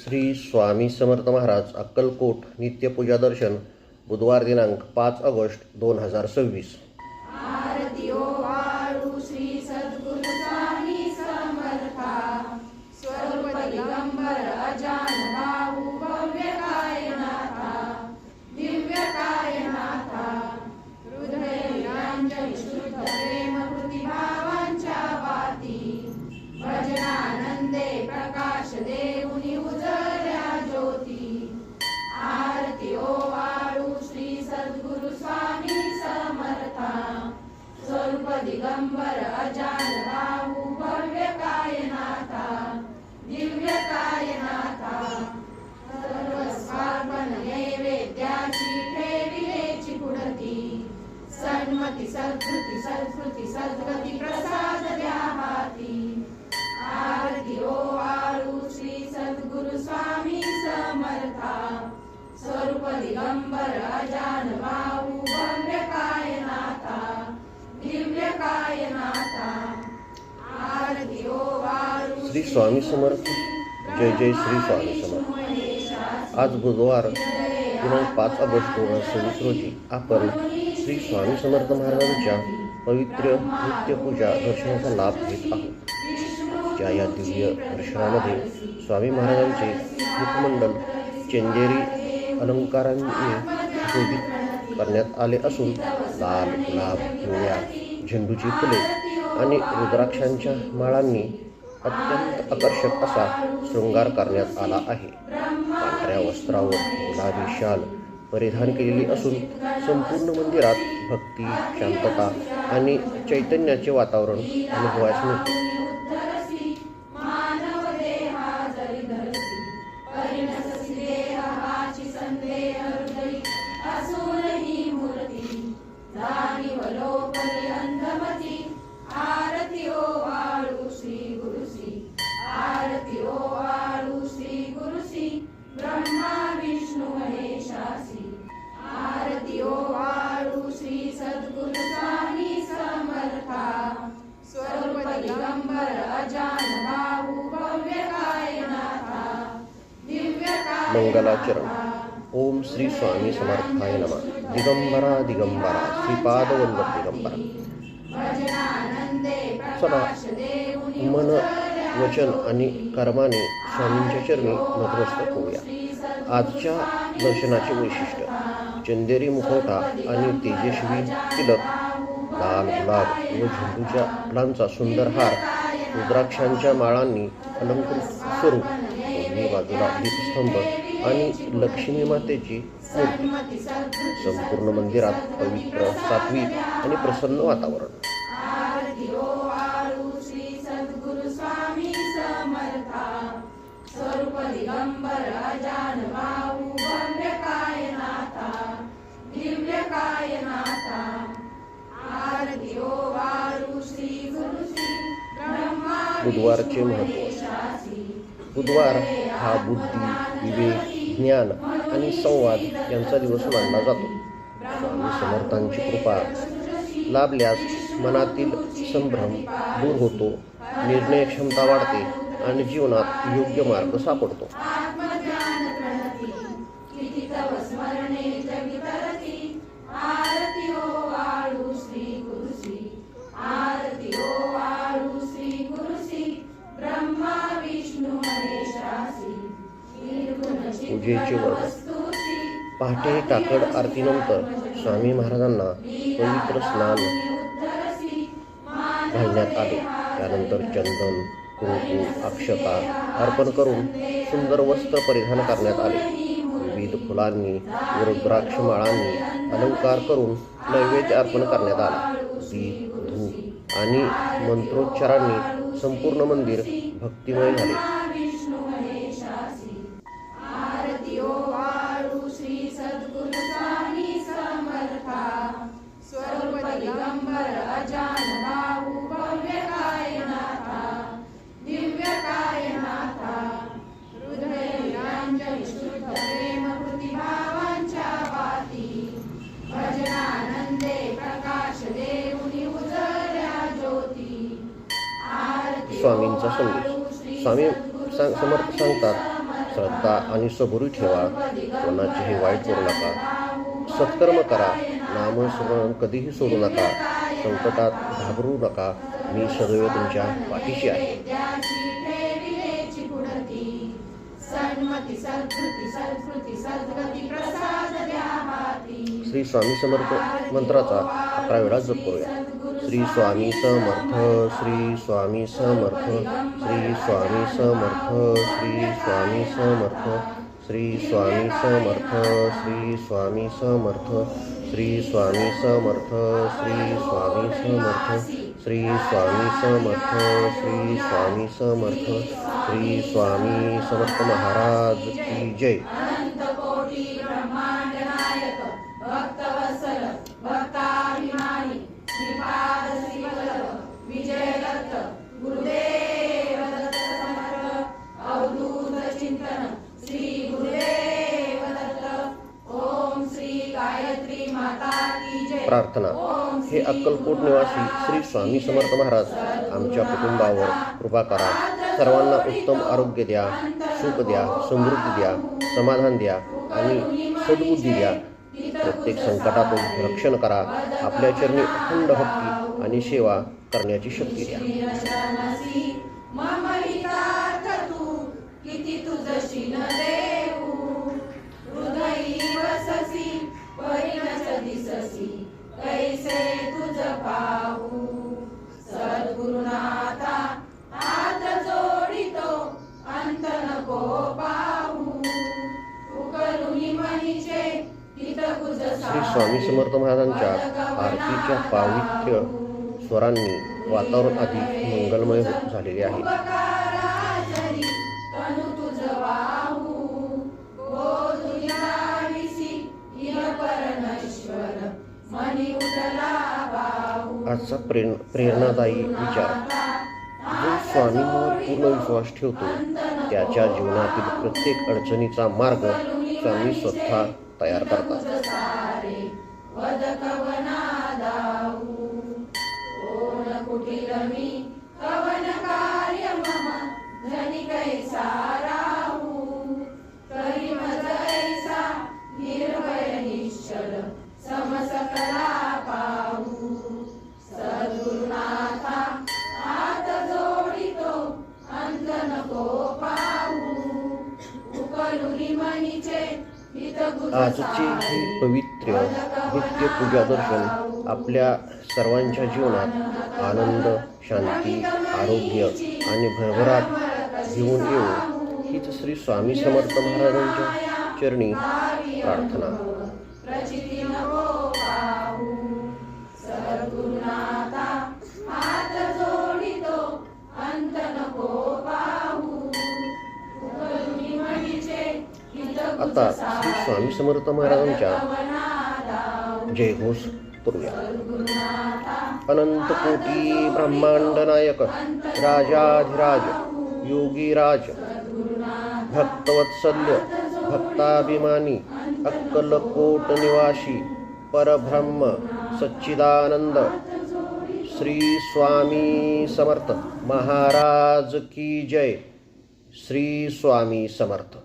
श्री स्वामी समर्थ महाराज अक्कलकोट नित्यपूजा दर्शन बुधवार दिनांक 5 ऑगस्ट 2026। आरती ओ वाळू श्री सद्गुरु स्वामी समर्था स्वरूप दिगंबर अजान बाहू भव्य कायनाथा दिव्य कायनाथा हृदय निरंजन शुद्ध प्रेम कृती भावांच्या वाती भजनानंदे प्रकाश देऊनी उजळल्या ज्योती। आरती ओ वाळू श्री सद्गुरु स्वामी समर्था स्वरूप दिगंबर अजान बाहू भव्य कायनाथा दिव्य कायनाथा सर्वस्वार्पण नैवेद्याची ठेविलेची पुढती सन्मती सद्कृती सद्गती प्रसाद द्या हाती। आरती ओ वाळू श्री सद्गुरु स्वामी समर्था स्वरूप दिगंबर अजान बाहू भव्य कायनाथा दिव्य कायनाथा। आरती ओ वाळू श्री स्वामी समर्थ। जय जय श्री स्वामी समर्थ। आज बुधवार दिनांक 5 ऑगस्ट 2026 रोजी आपण श्री स्वामी समर्थ महाराजांच्या पवित्र नित्यपूजा दर्शनाचा लाभ घेत आहोत। ज्या या दिव्य दर्शनामध्ये स्वामी महाराजांचे मुखमंडल चंदेरी अलंकारांनी सुशोभित करण्यात आले असून लाल गुलाब पिवळ्या झेंडूची फुले आणि रुद्राक्षांच्या माळांनी अत्यंत आकर्षक असा शृंगार करण्यात आला आहे। पांढऱ्या वस्त्रावर गुलाबी शाल परिधान केलेली असून संपूर्ण मंदिरात भक्ती शांतता आणि चैतन्याचे वातावरण अनुभवास मिळते। आरती ओ वाळू श्री गुरुसी आरती ओ वाळू श्री गुरुसी ब्रह्मा विष्णू महेशासी। आरती ओ वाळू श्री सद्गुरु स्वामी समर्था स्वरूप दिगंबर अजान बाहू भव्य कायनाथा दिव्य मंगलाचरण। ओम श्री स्वामी समर्थाय नमः। दिगंबरा दिगंबरा श्रीपादवल्लभ दिगंबरा। चला मन वचन आणि कर्माने स्वामींच्या चरणी नतमस्तक होऊया। आजच्या दर्शनाचे वैशिष्ट्य चंदेरी मुखवटा आणि तेजस्वी तिलक, लाल गुलाब व झेंडूच्या फुलांचा सुंदर हार, रुद्राक्षांच्या माळांनी अलंकृत स्वरूप, दोन्ही बाजूला दीपस्तंभ आणि लक्ष्मी मातेची मूर्ती। संपूर्ण मंदिरात पवित्र सात्विक आणि प्रसन्न वातावरण। आरती ओ वाळू श्री सद्गुरु स्वामी समर्था स्वरूप दिगंबर अजान बाहू भव्य कायनाथा दिव्य कायनाथा। आरती ओ वाळू श्री गुरुसी ब्रह्मा बुधवारचे महत्त्व। बुधवार हा बुद्धी, विवेक, ज्ञान आणि संवाद यांचा दिवस मानला जातो। स्वामी समर्थांची कृपा लाभल्यास मनातील संभ्रम दूर होतो, निर्णय क्षमता वाढते आणि जीवनात योग्य मार्ग सापडतो। आरती ओ वाळू श्री गुरुसी आरती ओ वाळू श्री गुरुसी ब्रह्मा विष्णू महेशासी। पूजेचे वर्णन। पहाटे काकड आरतीनंतर स्वामी महाराजांना पवित्र स्नान घालण्यात आले। त्यानंतर चंदन, कुंकू, अक्षता अर्पण करून सुंदर वस्त्र परिधान करण्यात आले। विविध फुलांनी व रुद्राक्ष माळांनी अलंकार करून नैवेद्य अर्पण करण्यात आला। दीप, धूप आणि मंत्रोच्चारांनी संपूर्ण मंदिर भक्तिमय झाले। आरती ओ वाळू श्री सद्गुरु स्वामी समर्था स्वरूप दिगंबर अजान बाहू भव्य कायनाथा दिव्य कायनाथा हृदय निरंजन शुद्ध प्रेम कृती भावांच्या वाती भजनानंदे प्रकाश देऊनी उजळल्या ज्योती। आरती स्वामींचा संदेश। स्वामी समर्थ सांगतात, श्रद्धा आणि सबुरी ठेवा, कोणाचेही वाईट करू नका, सत्कर्म करा, नामस्मरण कधीही सोडू नका, संकटात घाबरू नका, मी सदैव तुमच्या पाठीशी आहे. श्री स्वामी समर्थ मंत्राचा 11 वेळा जप करूया. श्री स्वामी समर्थ, श्री स्वामी समर्थ, श्री स्वामी समर्थ, श्री स्वामी समर्थ, श्री स्वामी समर्थ, श्री स्वामी समर्थ, श्री स्वामी समर्थ, श्री स्वामी समर्थ, श्री स्वामी समर्थ, श्री स्वामी समर्थ, श्री स्वामी समर्थ महाराज की जय. प्रार्थना. हे अक्कलकोट निवासी श्री स्वामी समर्थ महाराज आमच्या कुटुंबावर कृपा करा. सर्वांना उत्तम आरोग्य द्या, सुख द्या, समृद्धी द्या, समाधान द्या आणि सद्बुद्धी द्या. प्रत्येक संकटातून रक्षण करा. आपल्या चरणी अखंड भक्ती आणि सेवा करण्याची शक्ती द्या. कैसे तुझ पाहू सद्गुरुनाथा, हात जोडितो अंत नको पाहू, उकलुनी मनीचे हित तुझ. श्री स्वामी समर्थ महाराजांच्या आरतीच्या पावित्र्य स्वरांनी वातावरण अधिक मंगलमय झालेले आहे. आजचा प्रेरणादायी विचार. जो स्वामींवर पूर्ण विश्वास ठेवतो त्याच्या जीवनातील प्रत्येक अडचणीचा मार्ग स्वामी स्वतः तयार करतात. आजचे ही पवित्र नित्य पूजा दर्शन आपल्या सर्वांच्या जीवनात आनंद, शांती, आरोग्य आणि भरभराट घेऊन येऊ हीच श्री स्वामी समर्थ महाराजांच्या चरणी प्रार्थना. आता श्री स्वामी समर्थ महाराजांच्या जयघोष करूया. अनंत कोटी ब्रह्मांड नायक, राजाधिराज, योगीराज, भक्तवत्सल्य, भक्ताभिमानी, अक्कलकोट निवासी, परब्रह्म सच्चिदानंद श्री स्वामी समर्थ महाराज की जय. श्री स्वामी समर्थ.